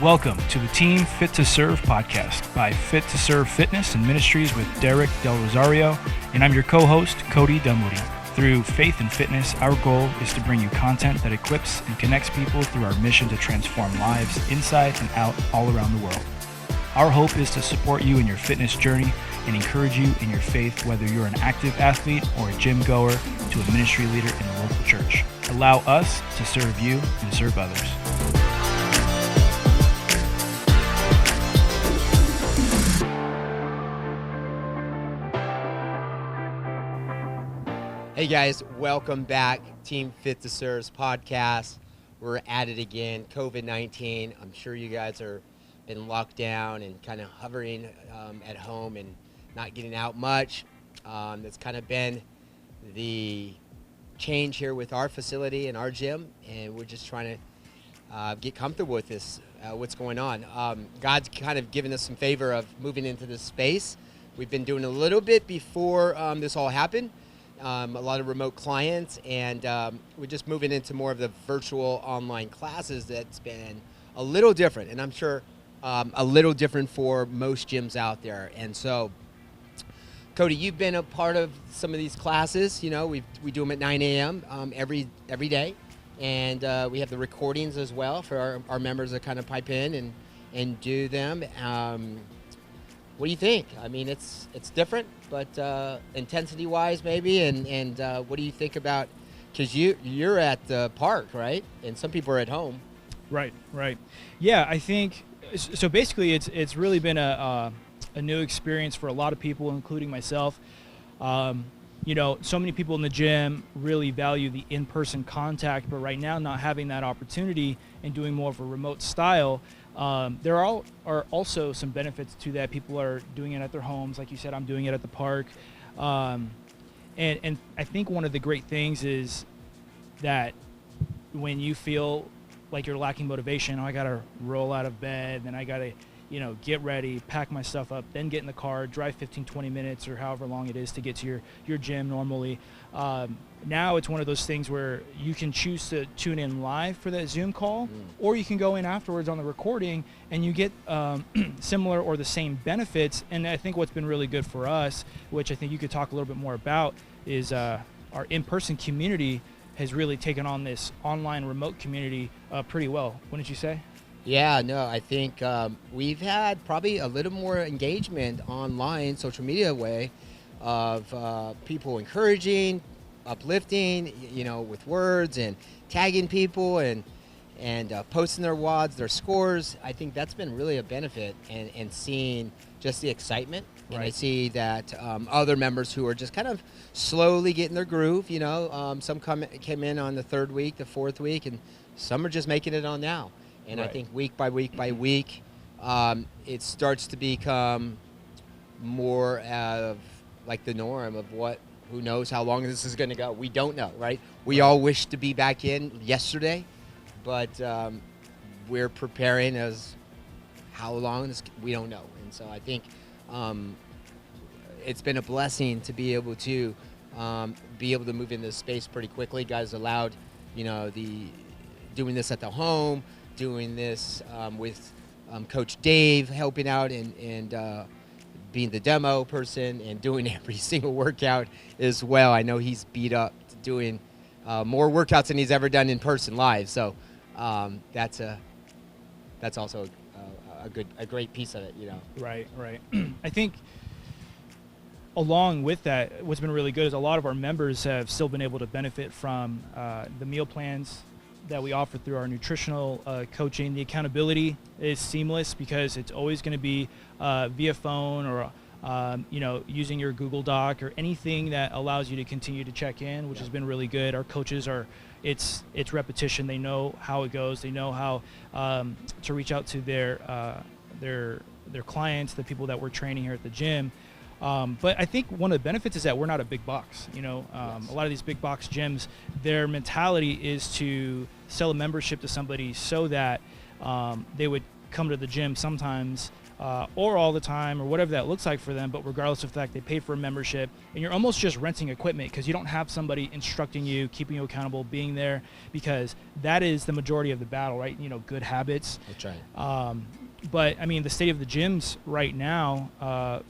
Welcome to the Team Fit to Serve podcast by Fit to Serve Fitness and Ministries with Derek Del Rosario, and I'm your co-host, Cody Dunwoody. Through faith and fitness, our goal is to bring you content that equips and connects people through our mission to transform lives inside and out all around the world. Our hope is to support you in your fitness journey and encourage you in your faith, whether you're an active athlete or a gym goer to a ministry leader in the local church. Allow us to serve you and serve others. Hey guys, welcome back. Team Fit to Serve's podcast. We're at it again. COVID-19. I'm sure you guys are been locked down and kind of hovering at home and not getting out much. That's kind of been the change here with our facility and our gym, and we're just trying to get comfortable with this, what's going on. God's kind of given us some favor of moving into this space. We've been doing a little bit before this all happened. A lot of remote clients, and we're just moving into more of the virtual online classes. That's been a little different, and I'm sure a little different for most gyms out there. And so, Cody, you've been a part of some of these classes. You know, we do them at 9 a.m. Every day, and we have the recordings as well for our members that kind of pipe in and do them. What do you think? I mean, it's different, but intensity-wise maybe, and what do you think about, because you're at the park, right? And some people are at home. Right. Yeah, I think, so basically it's really been a new experience for a lot of people, including myself. You know, so many people in the gym really value the in-person contact, but right now not having that opportunity and doing more of a remote style, there are also some benefits to that. People are doing it at their homes. Like you said, I'm doing it at the park. And I think one of the great things is that when you feel like you're lacking motivation, I got to roll out of bed, then I got to, get ready, pack my stuff up, then get in the car, drive 15, 20 minutes or however long it is to get to your gym normally. Now it's one of those things where you can choose to tune in live for that Zoom call, or you can go in afterwards on the recording and you get similar or the same benefits. And I think what's been really good for us, which I think you could talk a little bit more about, is our in-person community has really taken on this online remote community pretty well. Wouldn't you say? Yeah, no, I think we've had probably a little more engagement online, social media way of people encouraging, uplifting, with words and tagging people and posting their WODs, their scores. I think that's been really a benefit, and seeing just the excitement. Right. And I see that other members who are just kind of slowly getting their groove, some came in on the third week, the fourth week, and some are just making it on now. And right. I think week by week by week, it starts to become more of like the norm of who knows how long this is going to go. We don't know, right? We all wish to be back in yesterday, but we're preparing as how long we don't know. And so I think it's been a blessing to be able to move in this space pretty quickly. Guys allowed, doing this at the home, doing this with Coach Dave helping out and being the demo person and doing every single workout as well. I know he's beat up doing more workouts than he's ever done in person live. So that's also a great piece of it, Right. I think along with that, what's been really good is a lot of our members have still been able to benefit from the meal plans that we offer through our nutritional coaching. The accountability is seamless because it's always going to be via phone or using your Google Doc or anything that allows you to continue to check in, which has been really good. Our coaches it's repetition. They know how it goes. They know how to reach out to their clients, the people that we're training here at the gym. But I think one of the benefits is that we're not a big box. Yes. A lot of these big box gyms, their mentality is to sell a membership to somebody so that they would come to the gym sometimes or all the time, or whatever that looks like for them. But regardless of the fact, they pay for a membership, and you're almost just renting equipment because you don't have somebody instructing you, keeping you accountable, being there, because that is the majority of the battle, right? Good habits. That's right. But I mean, the state of the gyms right now,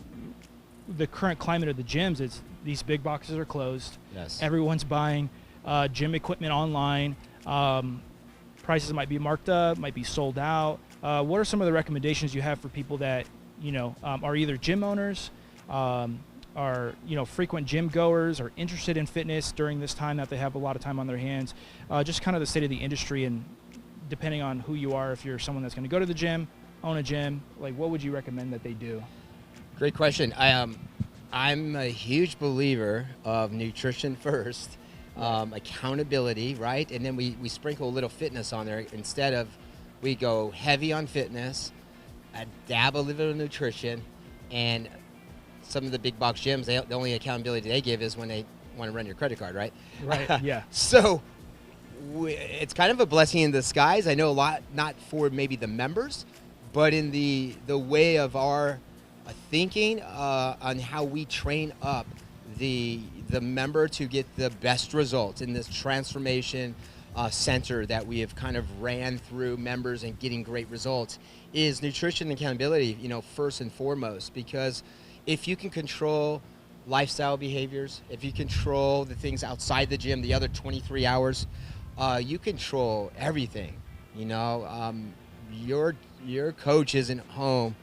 the current climate of the gyms is these big boxes are closed. Yes. Everyone's buying gym equipment online. Prices might be marked up, might be sold out. What are some of the recommendations you have for people that are either gym owners, are frequent gym goers, or interested in fitness during this time that they have a lot of time on their hands? Just kind of the state of the industry, and depending on who you are, if you're someone that's going to go to the gym, own a gym, like what would you recommend that they do? Great question. I'm a huge believer of nutrition first, accountability, right? And then we sprinkle a little fitness on there. Instead of, we go heavy on fitness, dab a little nutrition, and some of the big box gyms, the only accountability they give is when they want to run your credit card, right? Right, yeah. So it's kind of a blessing in disguise. I know a lot, not for maybe the members, but in the way of our thinking on how we train up the member to get the best results in this transformation center that we have kind of ran through members and getting great results is nutrition and accountability, first and foremost, because if you can control lifestyle behaviors, if you control the things outside the gym, the other 23 hours, you control everything. Your coach isn't home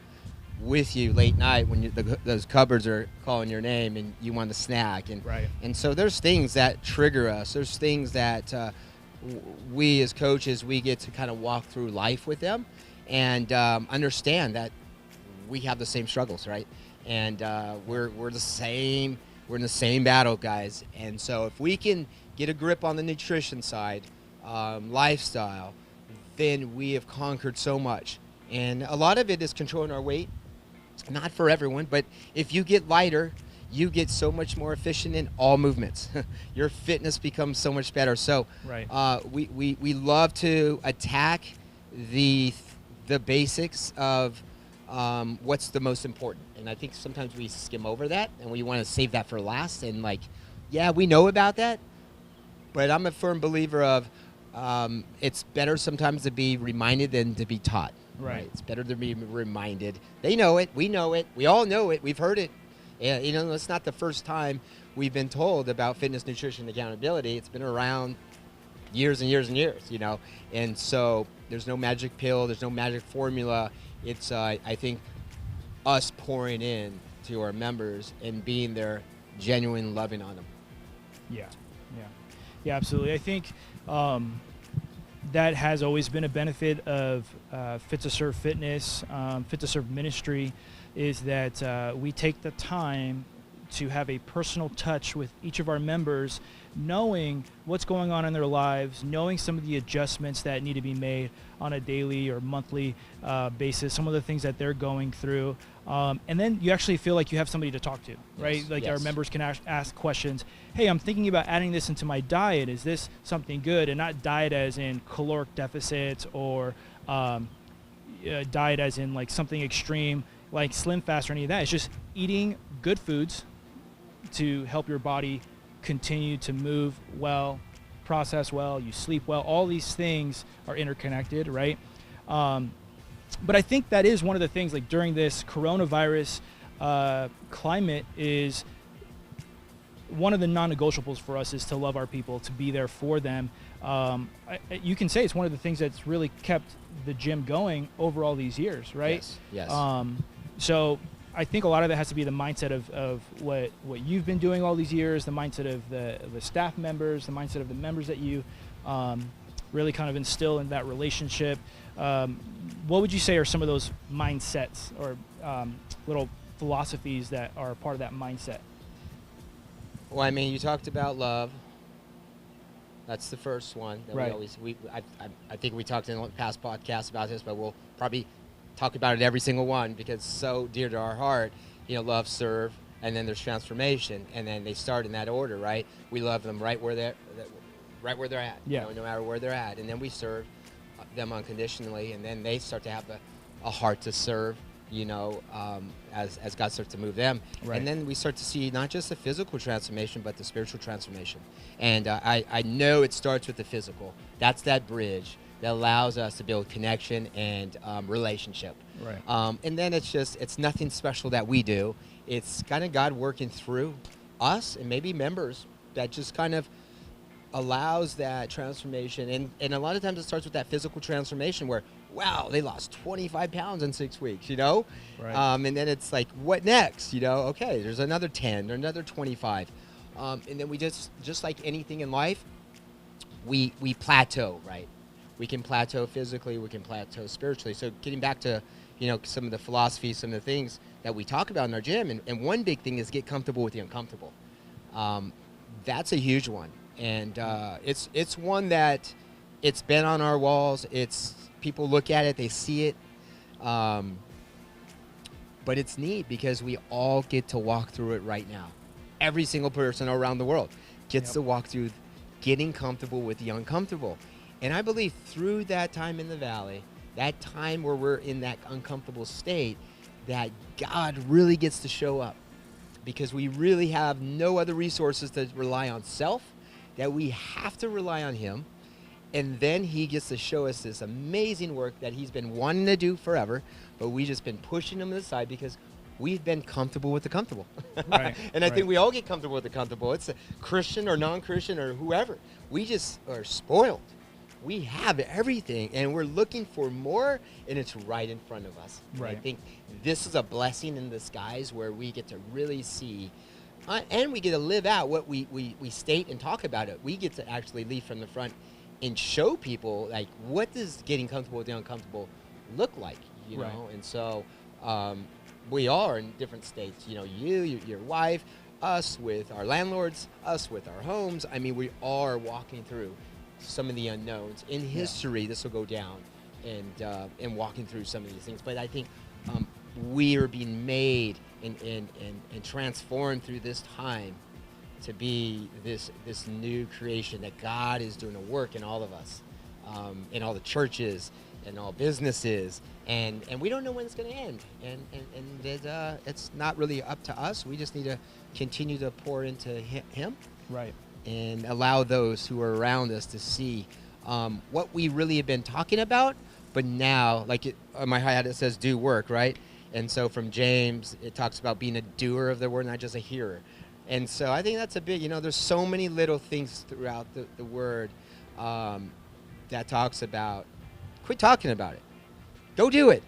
with you late night when those cupboards are calling your name and you want a snack. And right. And so there's things that trigger us. There's things that we as coaches, we get to kind of walk through life with them and understand that we have the same struggles, right? And we're the same. We're in the same battle, guys. And so if we can get a grip on the nutrition side, lifestyle, then we have conquered so much. And a lot of it is controlling our weight. Not for everyone, but if you get lighter, you get so much more efficient in all movements. Your fitness becomes so much better. So right. We love to attack the basics of what's the most important. And I think sometimes we skim over that and we want to save that for last. And we know about that, but I'm a firm believer of it's better sometimes to be reminded than to be taught. Right. It's better to be reminded. They know it. We know it. We all know it. We've heard it. It's not the first time we've been told about fitness, nutrition, accountability. It's been around years and years and years, And so there's no magic pill. There's no magic formula. It's, I think, us pouring in to our members and being there, genuine loving on them. Yeah, absolutely. I think that has always been a benefit of Fit to Serve Fitness, Fit to Serve Ministry, is that we take the time to have a personal touch with each of our members, knowing what's going on in their lives, knowing some of the adjustments that need to be made on a daily or monthly basis, some of the things that they're going through. And then you actually feel like you have somebody to talk to, right? Yes. Our members can ask questions. Hey, I'm thinking about adding this into my diet. Is this something good? And not diet as in caloric deficits or diet as in something extreme like Slim Fast or any of that. It's just eating good foods to help your body continue to move well, process well, you sleep well. All these things are interconnected, right? But I think that is one of the things, during this coronavirus climate, is one of the non-negotiables for us is to love our people, to be there for them. You can say it's one of the things that's really kept the gym going over all these years, right? Yes. So I think a lot of that has to be the mindset of what you've been doing all these years, the mindset of the staff members, the mindset of the members that you really kind of instill in that relationship. What would you say are some of those mindsets or little philosophies that are part of that mindset? Well, you talked about love. That's the first one. That right. I think we talked in past podcasts about this, but we'll probably talk about it every single one because it's so dear to our heart. Love, serve, and then there's transformation, and then they start in that order, right? We love them right where they're at, yeah. No matter where they're at, and then we serve them unconditionally, and then they start to have a heart to serve, as God starts to move them. Right. And then we start to see not just the physical transformation, but the spiritual transformation. And I know it starts with the physical. That's that bridge that allows us to build connection and relationship. Right. And then it's nothing special that we do. It's kind of God working through us and maybe members that just kind of allows that transformation. And a lot of times it starts with that physical transformation where, wow, they lost 25 pounds in 6 weeks, Right. And then it's like, what next? Okay, there's another 10 or another 25. And then we just like anything in life, we plateau, right? We can plateau physically, we can plateau spiritually. So getting back to, some of the philosophies, some of the things that we talk about in our gym, and one big thing is get comfortable with the uncomfortable. That's a huge one. And it's one that it's been on our walls. It's people look at it, they see it. But it's neat because we all get to walk through it right now. Every single person around the world gets to walk through getting comfortable with the uncomfortable. And I believe through that time in the valley, that time where we're in that uncomfortable state, that God really gets to show up because we really have no other resources to rely on self, that we have to rely on him. And then he gets to show us this amazing work that he's been wanting to do forever, but we've just been pushing him aside because we've been comfortable with the comfortable. Right. And I think we all get comfortable with the comfortable. It's a Christian or non-Christian or whoever. We just are spoiled. We have everything, and we're looking for more, and it's right in front of us. Right. And I think this is a blessing in disguise where we get to really see, and we get to live out what we state and talk about it. We get to actually lead from the front and show people, like, what does getting comfortable with the uncomfortable look like, Right. And so we are in different states, your wife, us with our landlords, us with our homes. I mean, we are walking through some of the unknowns in history. This will go down, and walking through some of these things. But I think we are being made and transformed through this time to be this new creation that God is doing a work in all of us, in all the churches and all businesses, and we don't know when it's going to end, and it's not really up to us. We just need to continue to pour into him. Right. And allow those who are around us to see what we really have been talking about, but now, like on my hi-hat it says do work, right? And so from James, it talks about being a doer of the word, not just a hearer. And so I think that's a big, there's so many little things throughout the word that talks about, quit talking about it. Go do it,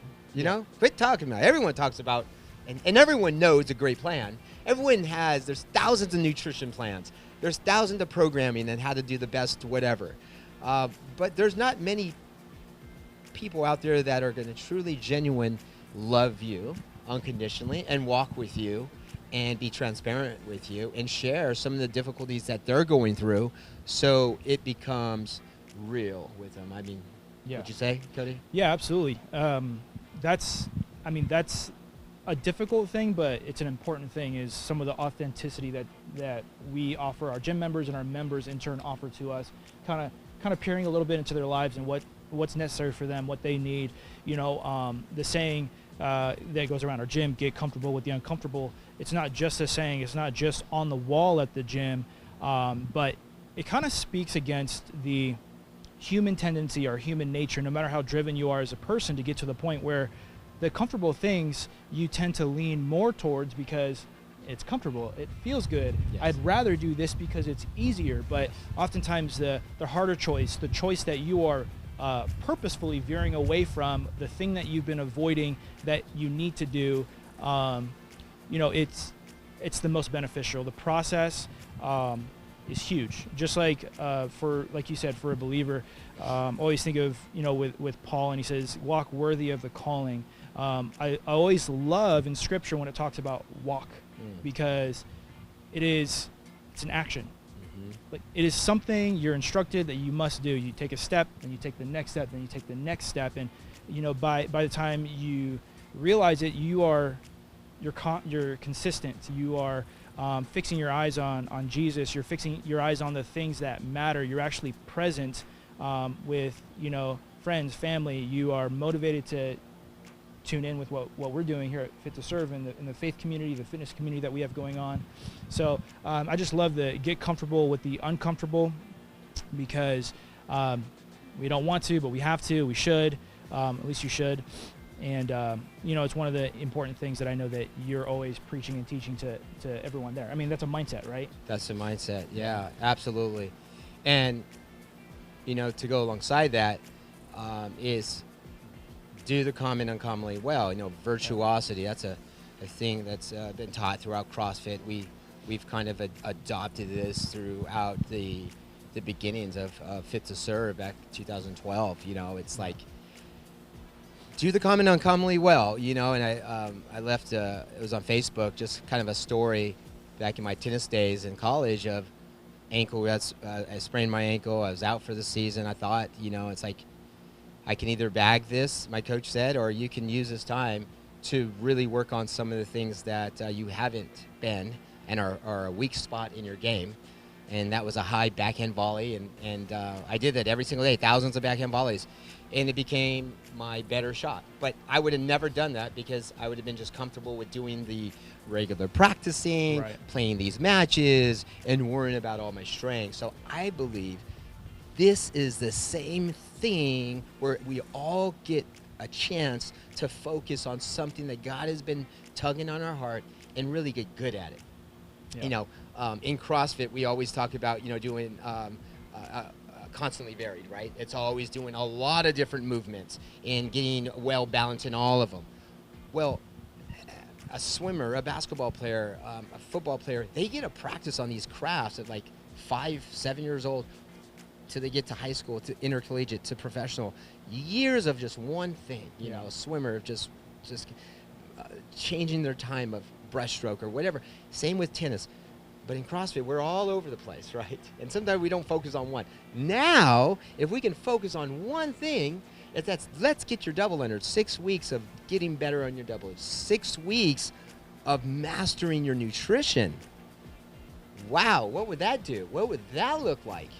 Quit talking about it. Everyone talks about, and everyone knows a great plan. There's thousands of nutrition plans. There's thousands of programming and how to do the best whatever. But there's not many people out there that are going to truly, genuine love you unconditionally and walk with you and be transparent with you and share some of the difficulties that they're going through so it becomes real with them. I mean, would you say, Cody? Yeah, absolutely. That's a difficult thing, but it's an important thing, is some of the authenticity that we offer our gym members and our members in turn offer to us, kind of peering a little bit into their lives and what's necessary for them, what they need. The saying that goes around our gym, get comfortable with the uncomfortable. It's not just a saying, it's not just on the wall at the gym, but it kind of speaks against the human tendency or human nature, no matter how driven you are as a person, to get to the point where the comfortable things you tend to lean more towards because it's comfortable, it feels good. Yes. I'd rather do this because it's easier. But oftentimes the harder choice, the choice that you are purposefully veering away from, the thing that you've been avoiding that you need to do, it's the most beneficial. The process is huge. Just like like you said, for a believer, always think of, with Paul, and he says, walk worthy of the calling. I always love in scripture when it talks about walk, because it's an action. Like, it is something you're instructed that you must do. You take a step, then you take the next step, then you take the next step, and by the time you realize it, you're consistent. You are fixing your eyes on Jesus. You're fixing your eyes on the things that matter. You're actually present with friends, family. You are motivated to tune in with what we're doing here at Fit to Serve in the faith community, the fitness community that we have going on. So I just love to get comfortable with the uncomfortable, because we don't want to, but we have to. We should. At least you should. And it's one of the important things that I know that you're always preaching and teaching to everyone there. I mean, that's a mindset, right? That's a mindset. Yeah, absolutely. And to go alongside that is do the common uncommonly well. Virtuosity. That's a thing that's been taught throughout CrossFit. We've kind of adopted this throughout the beginnings of Fit to Serve back in 2012. It's like, do the common uncommonly well. And I left. It was on Facebook, just kind of a story back in my tennis days in college of ankle. I sprained my ankle. I was out for the season. I thought, it's like, I can either bag this, my coach said, or you can use this time to really work on some of the things that you haven't been and are a weak spot in your game. And that was a high backhand volley, and I did that every single day, thousands of backhand volleys, and it became my better shot. But I would have never done that because I would have been just comfortable with doing the regular practicing, right, playing these matches, and worrying about all my strengths. So I believe this is the same thing where we all get a chance to focus on something that God has been tugging on our heart and really get good at it. Yeah. In CrossFit, we always talk about, doing constantly varied, right? It's always doing a lot of different movements and getting well balanced in all of them. Well, a swimmer, a basketball player, a football player, they get to practice on these crafts at like 5, 7 years old till they get to high school, to intercollegiate, to professional. Years of just one thing, a swimmer just changing their time of breaststroke or whatever. Same with tennis. But in CrossFit, we're all over the place, right? And sometimes we don't focus on one. Now, if we can focus on one thing, let's get your double under. 6 weeks of getting better on your double. 6 weeks of mastering your nutrition. Wow, what would that do? What would that look like?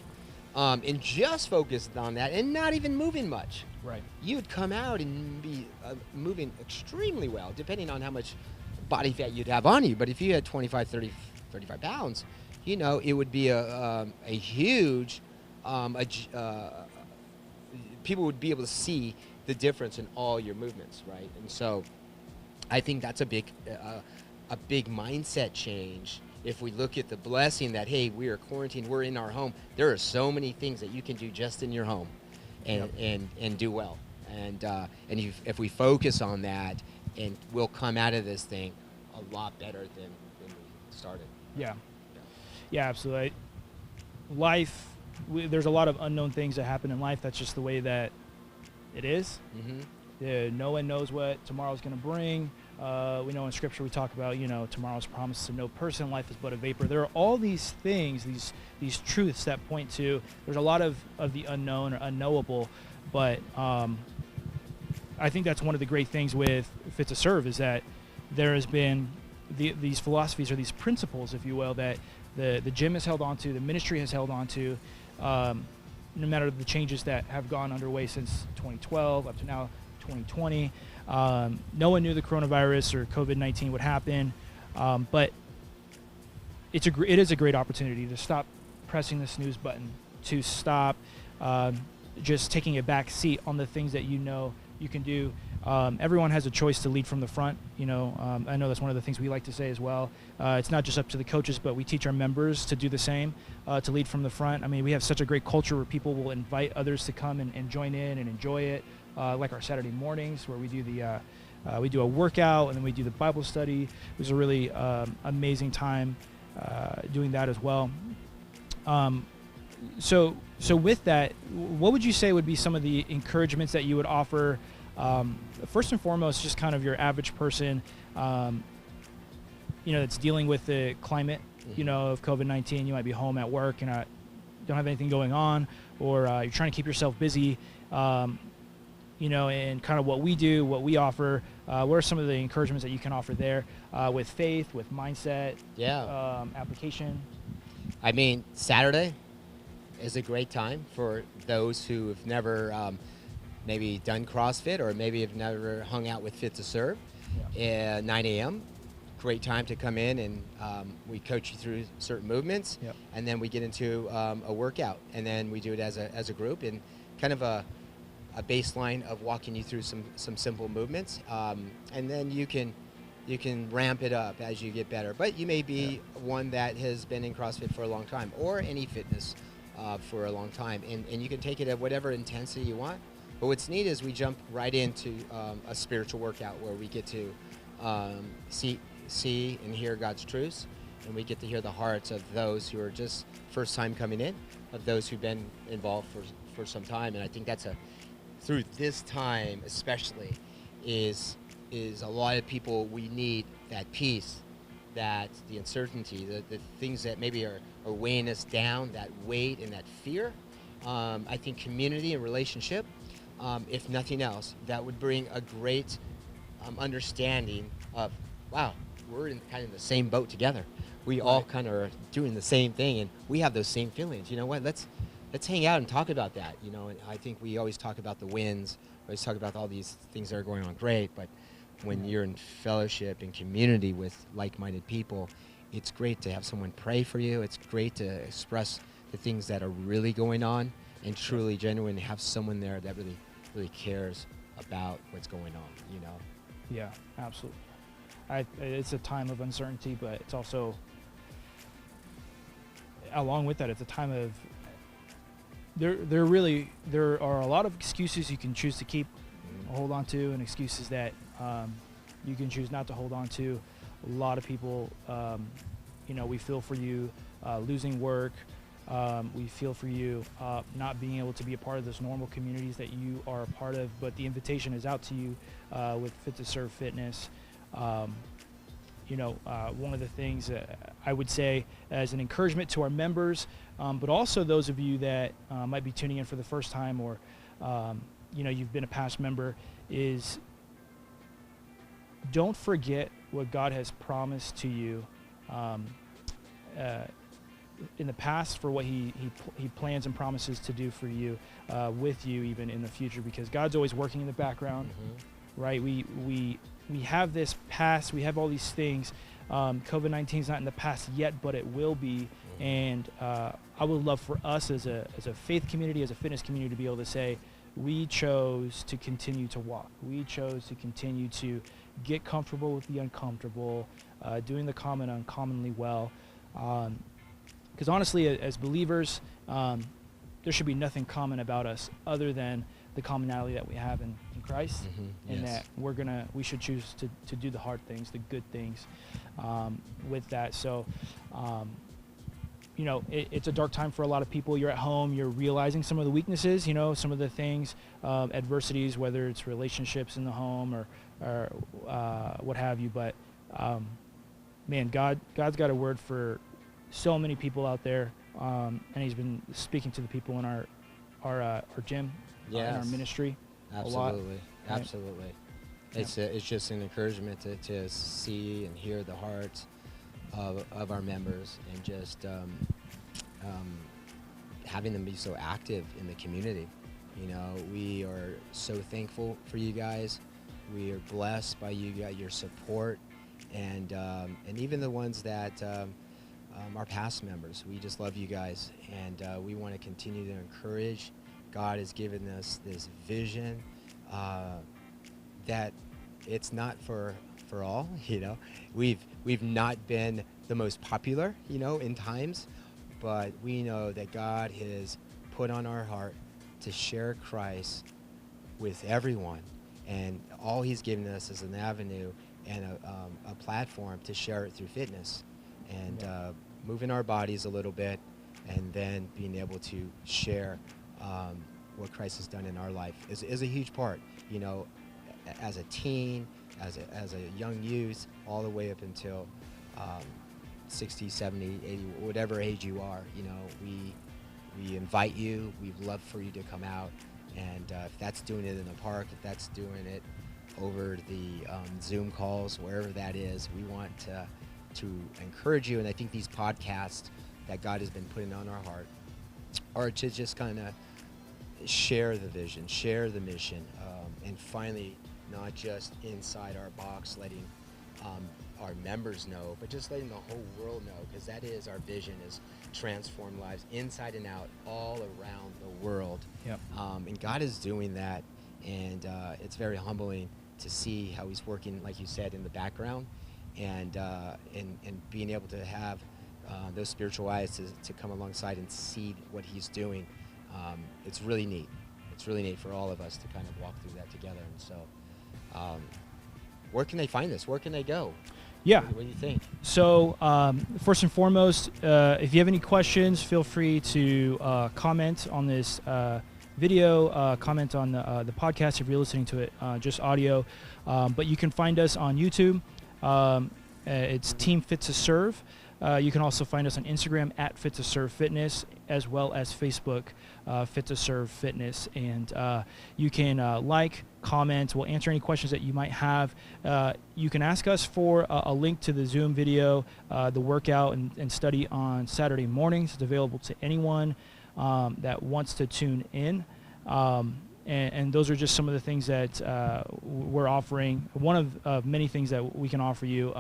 And just focused on that and not even moving much. Right. You'd come out and be moving extremely well, depending on how much body fat you'd have on you. But if you had 25, 30, 35 pounds, it would be a huge, people would be able to see the difference in all your movements, right? And so I think that's a big mindset change. If we look at the blessing that, hey, we are quarantined, we're in our home, there are so many things that you can do just in your home and do well. And if we focus on that, and we'll come out of this thing a lot better than we started. Yeah, absolutely. Life, there's a lot of unknown things that happen in life. That's just the way that it is. Mm-hmm. No one knows what tomorrow's going to bring. We know in Scripture we talk about, tomorrow's promise to no person. Life is but a vapor. There are all these things, these truths that point to. There's a lot of the unknown or unknowable, but I think that's one of the great things with Fit to Serve is that there has been these philosophies or these principles, if you will, that the gym has held on to, the ministry has held on to, no matter the changes that have gone underway since 2012 up to now 2020. No one knew the coronavirus or COVID-19 would happen, but it is a great opportunity to stop pressing the snooze button, to stop just taking a back seat on the things that you can do. Everyone has a choice to lead from the front. I know that's one of the things we like to say as well. It's not just up to the coaches, but we teach our members to do the same, to lead from the front. I mean, we have such a great culture where people will invite others to come and join in and enjoy it, like our Saturday mornings where we do we do a workout and then we do the Bible study. It was a really amazing time doing that as well. So with that, what would you say would be some of the encouragements that you would offer? First and foremost, just kind of your average person, that's dealing with the climate, of COVID-19. You might be home at work and don't have anything going on, or you're trying to keep yourself busy, and kind of what we do, what we offer. What are some of the encouragements that you can offer there with faith, with mindset, application? I mean, Saturday is a great time for those who have never maybe done CrossFit, or maybe have never hung out with Fit to Serve, Yeah. 9 a.m. Great time to come in, and we coach you through certain movements, Yep. and then we get into a workout, and then we do it as a group, and kind of a baseline of walking you through some simple movements, and then you can ramp it up as you get better. But you may be one that has been in CrossFit for a long time, or any fitness for a long time, and you can take it at whatever intensity you want. But what's neat is we jump right into a spiritual workout where we get to see and hear God's truths, and we get to hear the hearts of those who are just first time coming in, of those who've been involved for some time. And I think that's through this time especially is a lot of people, we need that peace, that the uncertainty, the things that maybe are weighing us down, that weight and that fear. I think community and relationship, if nothing else, that would bring a great understanding of, wow, we're kind of the same boat together. We all kind of are doing the same thing, and we have those same feelings. You know what? Let's hang out and talk about that. You know, and I think we always talk about the wins. We always talk about all these things that are going on great, but when you're in fellowship and community with like-minded people, it's great to have someone pray for you. It's great to express the things that are really going on, and truly genuine, have someone there that really cares about what's going on, you know? Yeah, absolutely. It's a time of uncertainty, but it's also, along with that, it's a time of, there are a lot of excuses you can choose to keep, hold on to, and excuses that you can choose not to hold on to. A lot of people, we feel for you losing work. We feel for you not being able to be a part of those normal communities that you are a part of, but the invitation is out to you with Fit to Serve Fitness. One of the things I would say as an encouragement to our members, but also those of you that might be tuning in for the first time, or you've been a past member, is don't forget what God has promised to you in the past, for what he plans and promises to do for you, with you even in the future, because God's always working in the background. Right? We have this past, we have all these things. COVID-19 is not in the past yet, but it will be. And I would love for us as a faith community, as a fitness community, to be able to say, we chose to continue to walk. We chose to continue to get comfortable with the uncomfortable, doing the common uncommonly well. Because honestly, as believers, there should be nothing common about us other than the commonality that we have in Christ, and that we should choose to do the hard things, the good things, with that. So, it's a dark time for a lot of people. You're at home, you're realizing some of the weaknesses, some of the things, adversities, whether it's relationships in the home or what have you. But man, God's got a word for so many people out there, and He's been speaking to the people in our gym, in our ministry. Absolutely, a lot, absolutely. Right? It's just an encouragement to see and hear the hearts of our members, and just having them be so active in the community. We are so thankful for you guys. We are blessed by you guys, your support, and even the ones that are past members. We just love you guys, and we want to continue to encourage. God has given us this vision that it's not for all. We've not been the most popular, in times, but we know that God has put on our heart to share Christ with everyone, and all He's given us is an avenue and a platform to share it through fitness, and moving our bodies a little bit, and then being able to share what Christ has done in our life is a huge part. As a teen, as a young youth, all the way up until 60, 70, 80, whatever age you are, we invite you. We'd love for you to come out, and if that's doing it in the park, if that's doing it over the Zoom calls, wherever that is, we want to encourage you. And I think these podcasts that God has been putting on our heart are to just kind of share the vision, share the mission, and finally, not just inside our box, letting our members know, but just letting the whole world know, because that is our vision, is transform lives inside and out all around the world. Yep. And God is doing that, and it's very humbling to see how he's working, like you said, in the background, and being able to have those spiritual eyes to come alongside and see what he's doing. It's really neat. It's really neat for all of us to kind of walk through that together. And so, where can they find this? Where can they go? Yeah. What do you think? So first and foremost, if you have any questions, feel free to comment on this video, comment on the podcast if you're listening to it, just audio. But you can find us on YouTube. It's Team Fit to Serve. You can also find us on Instagram at Fit to Serve Fitness, as well as Facebook, Fit to Serve Fitness. And you can like, comment. We'll answer any questions that you might have. You can ask us for a link to the Zoom video, the workout and study on Saturday mornings. It's available to anyone that wants to tune in. And those are just some of the things that we're offering. One of many things that we can offer you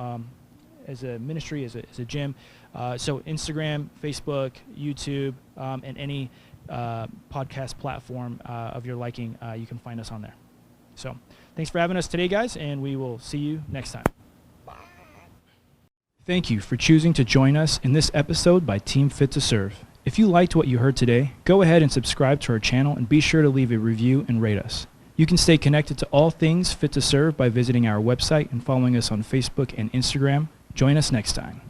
as a ministry, as a gym. So Instagram, Facebook, YouTube, and any podcast platform of your liking, you can find us on there. So thanks for having us today, guys, and we will see you next time. Thank you for choosing to join us in this episode by Team Fit to Serve. If you liked what you heard today, go ahead and subscribe to our channel and be sure to leave a review and rate us. You can stay connected to all things Fit to Serve by visiting our website and following us on Facebook and Instagram. Join us next time.